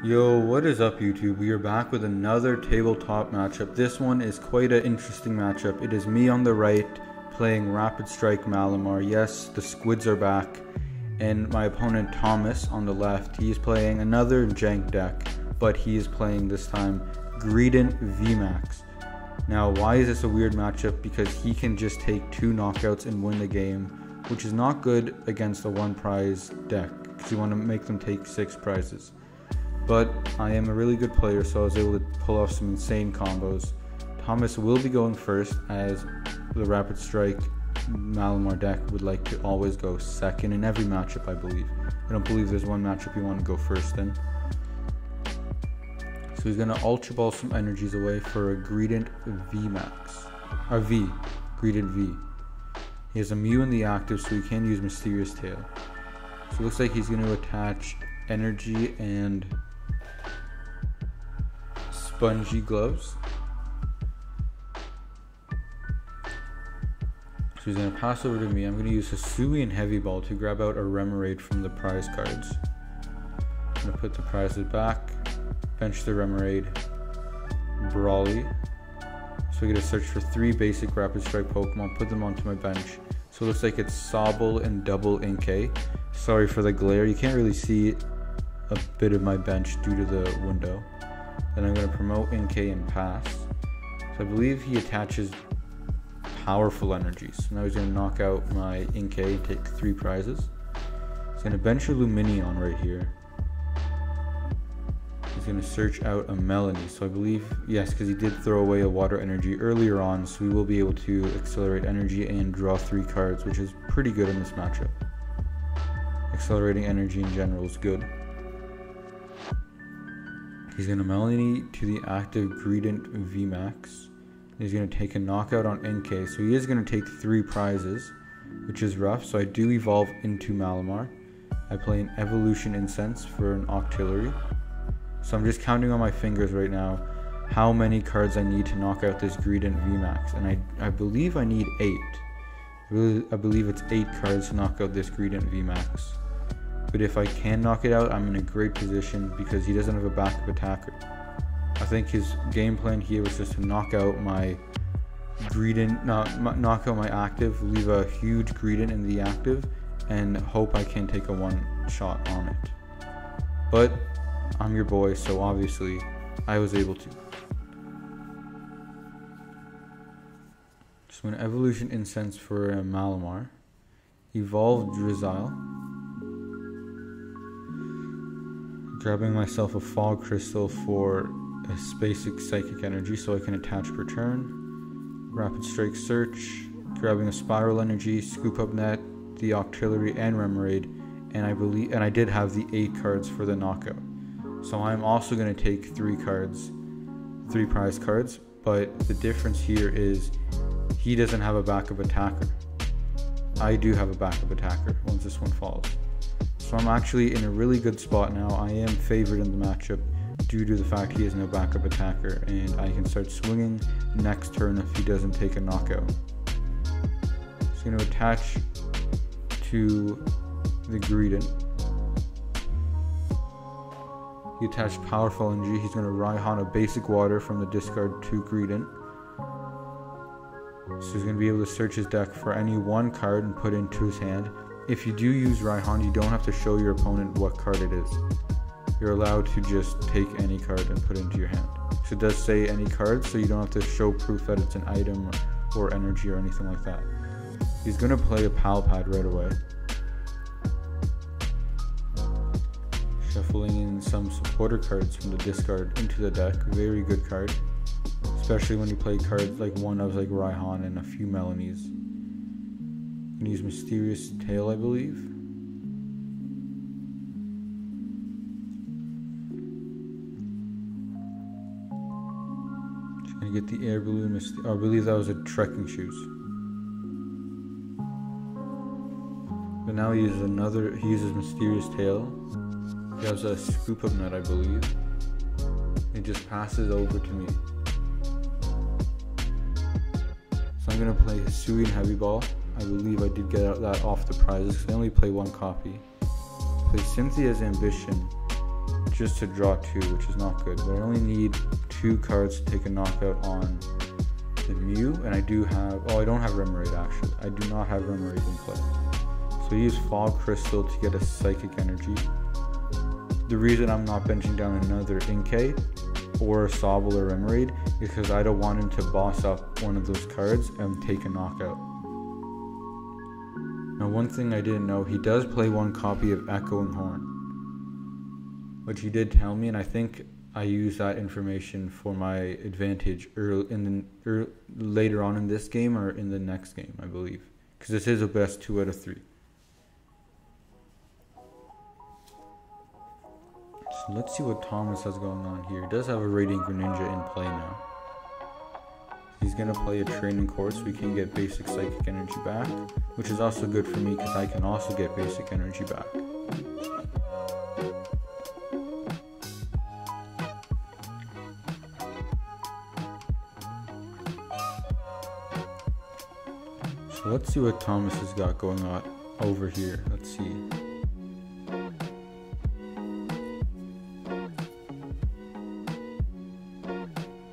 Yo, what is up YouTube? We are back with another tabletop matchup. This one is quite an interesting matchup. It is me on the right playing Rapid Strike Malamar. Yes, the squids are back. And my opponent Thomas on the left, he is playing another jank deck, but he is playing this time Greedent VMAX. Now, why is this a weird matchup? Because he can just take 2 knockouts and win the game, which is not good against a 1 prize deck, because you want to make them take 6 prizes. But I am a really good player, so I was able to pull off some insane combos. Thomas will be going first, as the Rapid Strike Malamar deck would like to always go second in every matchup, I believe. I don't believe there's one matchup you want to go first in. So he's going to Ultra Ball some energies away for a Greedent VMAX. Or V. Greedent V. He has a Mew in the active, so he can use Mysterious Tail. So it looks like he's going to attach Energy and Spongy Gloves. So he's going to pass over to me. I'm going to use Hisuian Heavy Ball to grab out a Remoraid from the prize cards. I'm going to put the prizes back, bench the Remoraid, Brawly. So we're going to search for 3 basic Rapid Strike Pokemon, put them onto my bench. So it looks like it's Sobble and Double Inkay. Sorry for the glare, you can't really see a bit of my bench due to the window. Then I'm going to promote Inkay and pass. So I believe he attaches Powerful Energies. So now he's going to knock out my Inkay and take 3 prizes. He's going to bench a Lumineon right here. He's going to search out a Melanie. So I believe, yes, because he did throw away a Water Energy earlier on, so we will be able to accelerate energy and draw 3 cards, which is pretty good in this matchup. Accelerating energy in general is good. He's going to Melanie to the active Greedent VMAX. He's going to take a knockout on Inkay, so he is going to take 3 prizes, which is rough. So I do evolve into Malamar. I play an Evolution Incense for an Octillery. So I'm just counting on my fingers right now how many cards I need to knock out this Greedent VMAX, and I believe I need 8. I believe it's 8 cards to knock out this Greedent VMAX. But if I can knock it out, I'm in a great position because he doesn't have a backup attacker. I think his game plan here was just to knock out my Greedent, knock out my active, leave a huge Greedent in the active, and hope I can take a 1-shot on it. But I'm your boy, so obviously I was able to. So an Evolution Incense for a Malamar. Evolve Drizzile. Grabbing myself a Fog Crystal for a basic Psychic Energy so I can attach per turn. Rapid Strike Search. Grabbing a Spiral Energy, Scoop Up Net, the Octillery, and Remoraid. And I did have the 8 cards for the knockout. So I'm also going to take 3 cards, 3 prize cards, but the difference here is he doesn't have a backup attacker. I do have a backup attacker once this one falls. So I'm actually in a really good spot now. I am favored in the matchup due to the fact he has no backup attacker, and I can start swinging next turn if he doesn't take a knockout. He's going to attach to the Greedent. He attached Powerful Energy. He's going to Raihan a basic water from the discard to Greedent. So he's going to be able to search his deck for any 1 card and put it into his hand. If you do use Raihan, you don't have to show your opponent what card it is. You're allowed to just take any card and put it into your hand. So it does say any card, so you don't have to show proof that it's an item or energy or anything like that. He's going to play a Palpad right away. Shuffling in some supporter cards from the discard into the deck. Very good card. Especially when you play cards like one of like Raihan and a few Melanies. I'm gonna use Mysterious Tail, I believe. Just gonna get the Air Balloon. I believe that was a Trekking Shoes. But now he uses Mysterious Tail. He has a Scoop Up Net, I believe. It just passes over to me. So I'm going to play Hisuian Heavy Ball. I believe I did get that off the prizes because I only play 1 copy. Play Cynthia's Ambition, which just to draw 2, which is not good. But I only need 2 cards to take a knockout on the Mew, and I do have, I don't have Remoraid actually. I do not have Remoraid in play. So I use Fog Crystal to get a Psychic Energy. The reason I'm not benching down another Inkay or a Sobble or Remoraid is because I don't want him to boss up one of those cards and take a knockout. Now one thing I didn't know, he does play 1 copy of Echoing Horn, which he did tell me, and I think I use that information for my advantage later on in this game or in the next game, I believe, because this is a best 2 out of 3. So let's see what Thomas has going on here. He does have a Radiant Greninja in play now. He's going to play a Training Course so we can get basic Psychic Energy back, which is also good for me because I can also get basic energy back. So let's see what Thomas has got going on over here. Let's see.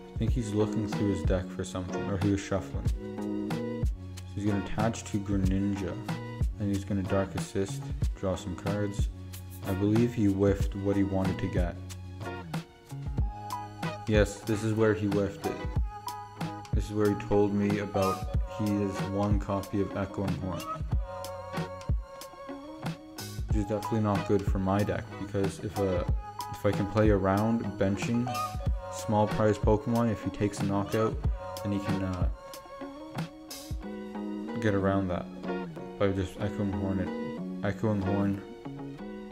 I think he's looking through his deck for something, or he was shuffling. So he's going to attach to Greninja, and he's going to Dark Assist, draw some cards. I believe he whiffed what he wanted to get. Yes, this is where he whiffed it. This is where he told me about he has 1 copy of Echoing Horn. Which is definitely not good for my deck, because if I can play around benching small prize Pokemon, if he takes a knockout, then he can get around that by just Echoing Horn,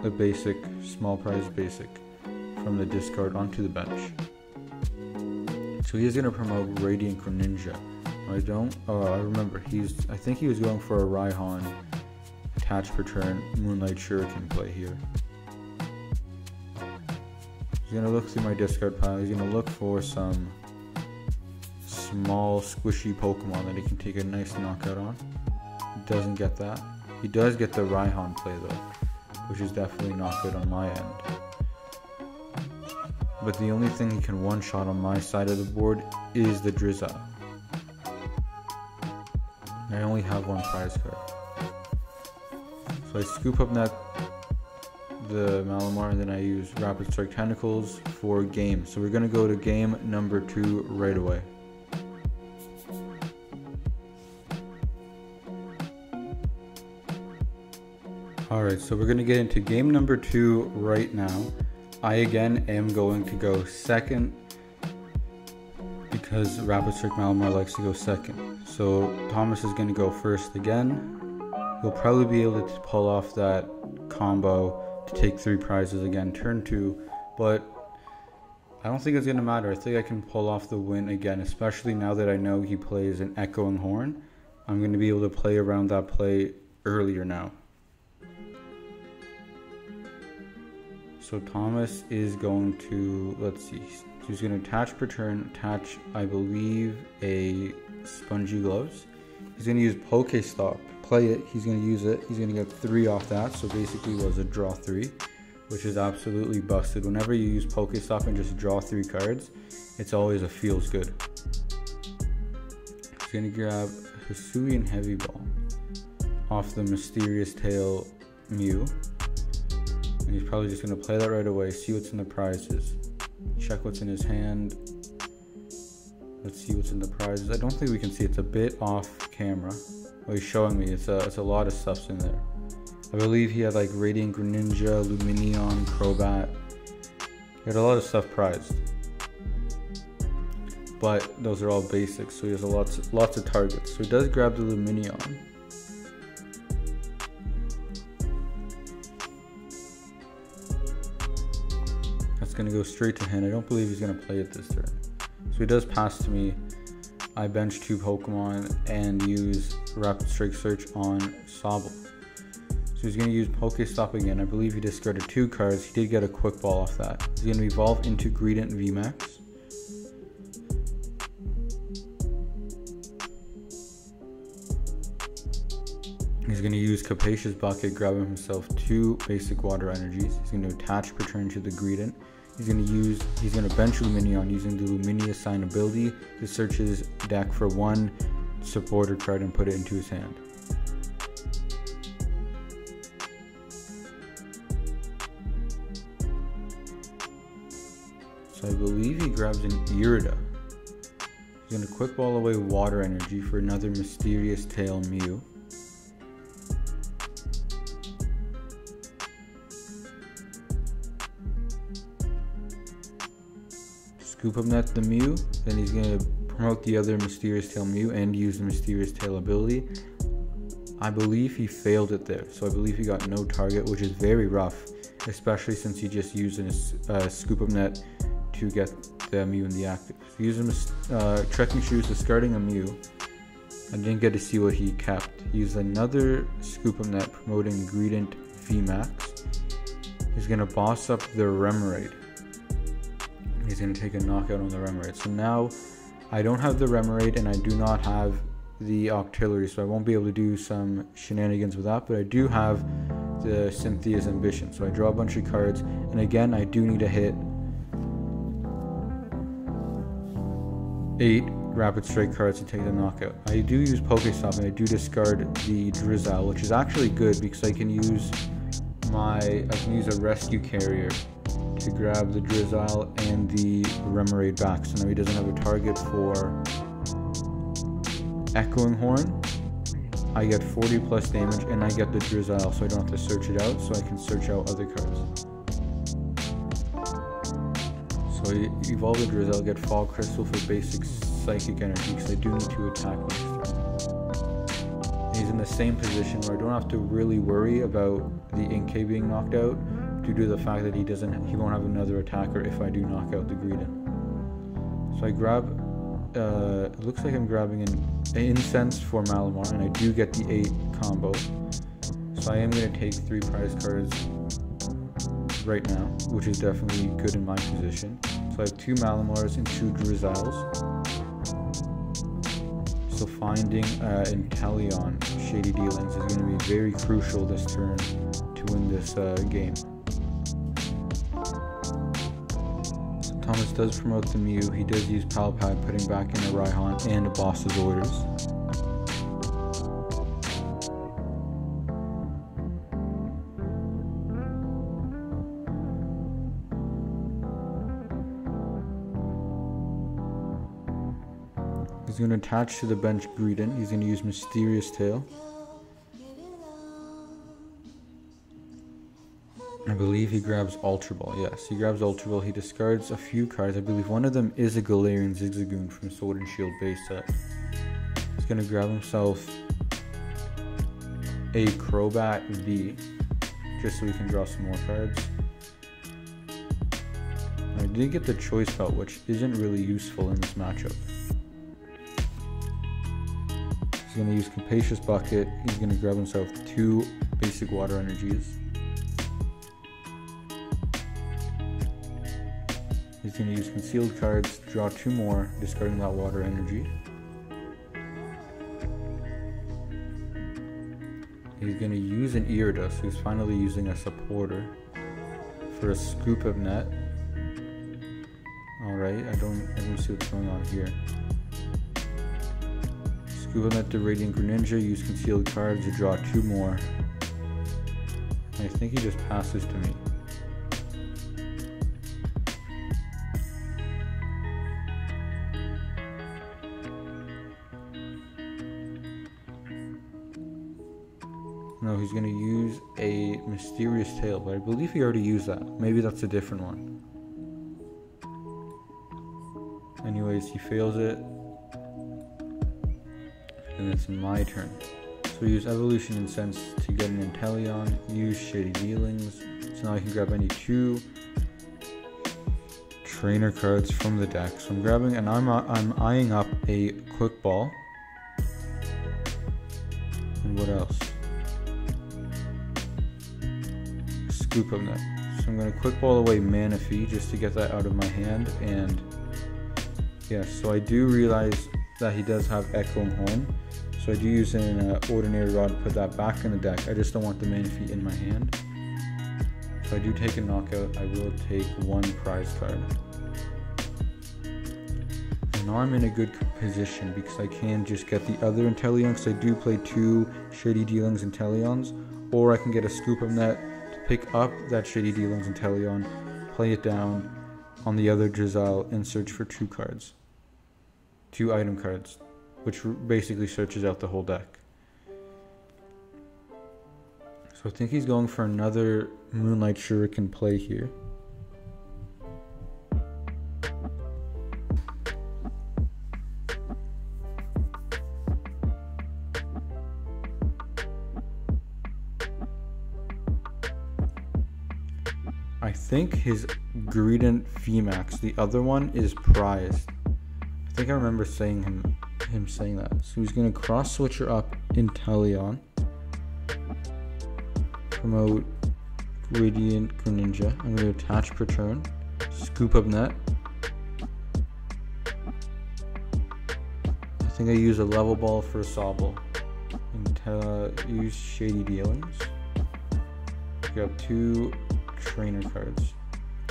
a basic, small prize basic from the discard onto the bench. So he's going to promote Radiant Greninja. I remember, I think he was going for a Raihan attached per turn Moonlight Shuriken play here. He's going to look through my discard pile. He's going to look for some small squishy Pokemon that he can take a nice knockout on. He doesn't get that. He does get the Raihan play though, which is definitely not good on my end. But the only thing he can one-shot on my side of the board is the Drizzile. I only have 1 prize card. So I scoop up the Malamar, and then I use Rapid Strike Tentacles for game. So we're going to go to game number 2 right away. Alright, so we're going to get into game number 2 right now. I again am going to go second because Rapid Strike Malamar likes to go second. So Thomas is going to go first again. He'll probably be able to pull off that combo to take 3 prizes again, turn 2, but I don't think it's going to matter. I think I can pull off the win again, especially now that I know he plays an Echoing Horn. I'm going to be able to play around that play earlier now. So Thomas is going to, let's see, he's going to attach per turn, attach, I believe, a Spongy Gloves. He's going to use Pokestop, play it, he's going to use it, he's going to get 3 off that, so basically it was a draw 3, which is absolutely busted. Whenever you use Pokestop and just draw 3 cards, it's always a feels good. He's going to grab Hisuian Heavy Ball off the Mysterious Tail Mew. And he's probably just going to play that right away, see what's in the prizes. Check what's in his hand. Let's see what's in the prizes. I don't think we can see. It's a bit off camera. Well, he's showing me. It's a lot of stuff's in there. I believe he had like Radiant Greninja, Lumineon, Crobat. He had a lot of stuff prized. But those are all basics, so he has lots of targets. So he does grab the Lumineon. Going to go straight to hand. I don't believe he's going to play it this turn. So he does pass to me. I bench 2 Pokemon and use Rapid Strike Search on Sobble. So he's going to use Pokestop again. I believe he discarded 2 cards. He did get a Quick Ball off that. He's going to evolve into Greedent VMAX. He's going to use Capacious Bucket, grabbing himself 2 basic water energies. He's going to attach per turn to the Greedent. He's gonna bench Lumineon using the Luminia Sign ability to search his deck for one supporter card and put it into his hand. So I believe he grabs an Irida. He's gonna quick ball away Water Energy for another Mysterious Tail Mew. Scoop Up Net the Mew, then he's gonna promote the other Mysterious Tail Mew and use the Mysterious Tail ability. I believe he failed it there, so I believe he got no target, which is very rough, especially since he just used a Scoop Up Net to get the Mew in the active. So using Trekking Shoes, discarding a Mew. I didn't get to see what he kept. He used another Scoop Up Net promoting Greedent VMAX. He's gonna boss up the Remoraid. He's going to take a knockout on the Remoraid. So now I don't have the Remoraid and I do not have the Octillery, so I won't be able to do some shenanigans with that, but I do have the Cynthia's Ambition. So I draw a bunch of cards, and again I do need to hit 8 Rapid Strike cards to take the knockout. I do use Pokestop and I do discard the Drizzile, which is actually good because I can use a Rescue Carrier to grab the Drizzile and the Remoraid back. So now he doesn't have a target for Echoing Horn. I get 40 plus damage and I get the Drizzile, so I don't have to search it out, so I can search out other cards. So I evolve the Drizzile, get Fall Crystal for basic Psychic Energy because I do need to attack next turn. He's in the same position where I don't have to really worry about the Inkay being knocked out, due to the fact that he won't have another attacker if I do knock out the Greedent. So I grab, it looks like I'm grabbing an Incense for Malamar, and I do get the 8 combo. So I am going to take 3 prize cards right now, which is definitely good in my position. So I have 2 Malamars and 2 Drizziles. So finding Inteleon Shady Dealings is going to be very crucial this turn to win this game. Thomas does promote the Mew. He does use Palpad, putting back in a Raihan and a Boss's Orders. He's going to attach to the bench Greedent. He's going to use Mysterious Tail. I believe he grabs Ultra Ball. Yes, he grabs Ultra Ball. He discards a few cards. I believe one of them is a Galarian Zigzagoon from Sword and Shield base set. He's going to grab himself a Crobat V, just so he can draw some more cards. I did get the Choice Belt, which isn't really useful in this matchup. He's going to use Capacious Bucket. He's going to grab himself 2 basic Water Energies. He's going to use Concealed cards, draw 2 more, discarding that Water Energy. He's going to use an Irida, so he's finally using a supporter for a Scoop Up Net. Alright, I don't see what's going on here. Scoop Up Net to Radiant Greninja, use Concealed cards to draw 2 more. I think he just passes to me. No, he's going to use a Mysterious Tail, but I believe he already used that. Maybe that's a different one. Anyways, he fails it. And it's my turn. So we use Evolution Incense to get an Inteleon, use Shady Dealings. So now I can grab any 2 trainer cards from the deck. So I'm grabbing, and I'm eyeing up a Quick Ball. And what else? Scoop Up Net. So I'm going to Quick Ball away Manaphy just to get that out of my hand. And yeah, so I do realize that he does have Echoing Horn. So I do use an Ordinary Rod to put that back in the deck. I just don't want the Manaphy in my hand. If I do take a knockout, I will take one prize card. And now I'm in a good position because I can just get the other Inteleon, because I do play 2 Shady Dealings Inteleons, or I can get a Scoop of Net to pick up that Shady Dealings Inteleon, play it down on the other Drizzile, and search for 2 cards. 2 item cards, which basically searches out the whole deck. So I think he's going for another Moonlight Shuriken play here. I think his Greedent VMAX, the other one, is prized. I think I remember saying him saying that. So he's going to cross switcher up Inteleon, promote Radiant Greninja. I'm going to attach per turn, Scoop Up Net. I think I use a Level Ball for a Sobble, and use Shady Dealings. We have 2 trainer cards.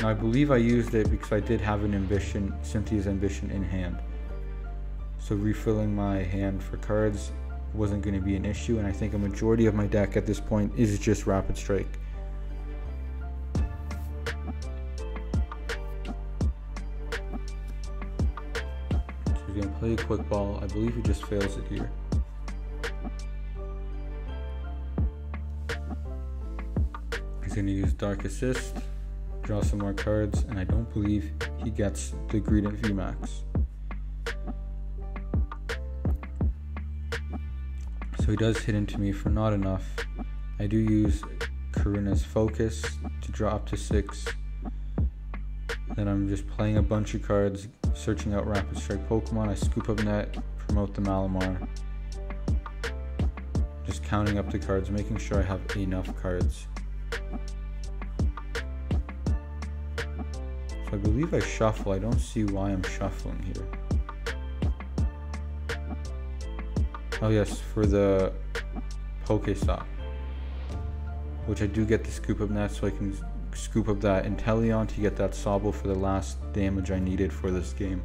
Now I believe I used it because I did have an Ambition, Cynthia's Ambition in hand. So refilling my hand for cards wasn't going to be an issue, and I think a majority of my deck at this point is just Rapid Strike. So he's going to play a Quick Ball. I believe he just fails it here. He's going to use Dark Assist, draw some more cards, and I don't believe he gets the Greedent VMAX. So he does hit into me for not enough. I do use Karina's Focus to draw up to 6. Then I'm just playing a bunch of cards, searching out Rapid Strike Pokemon. I Scoop Up Net, promote the Malamar. Just counting up the cards, making sure I have enough cards. So I believe I shuffle. I don't see why I'm shuffling here. Oh yes, for the Pokestop, which I do get the Scoop Up Net, so I can scoop up that Inteleon to get that Sobble for the last damage I needed for this game.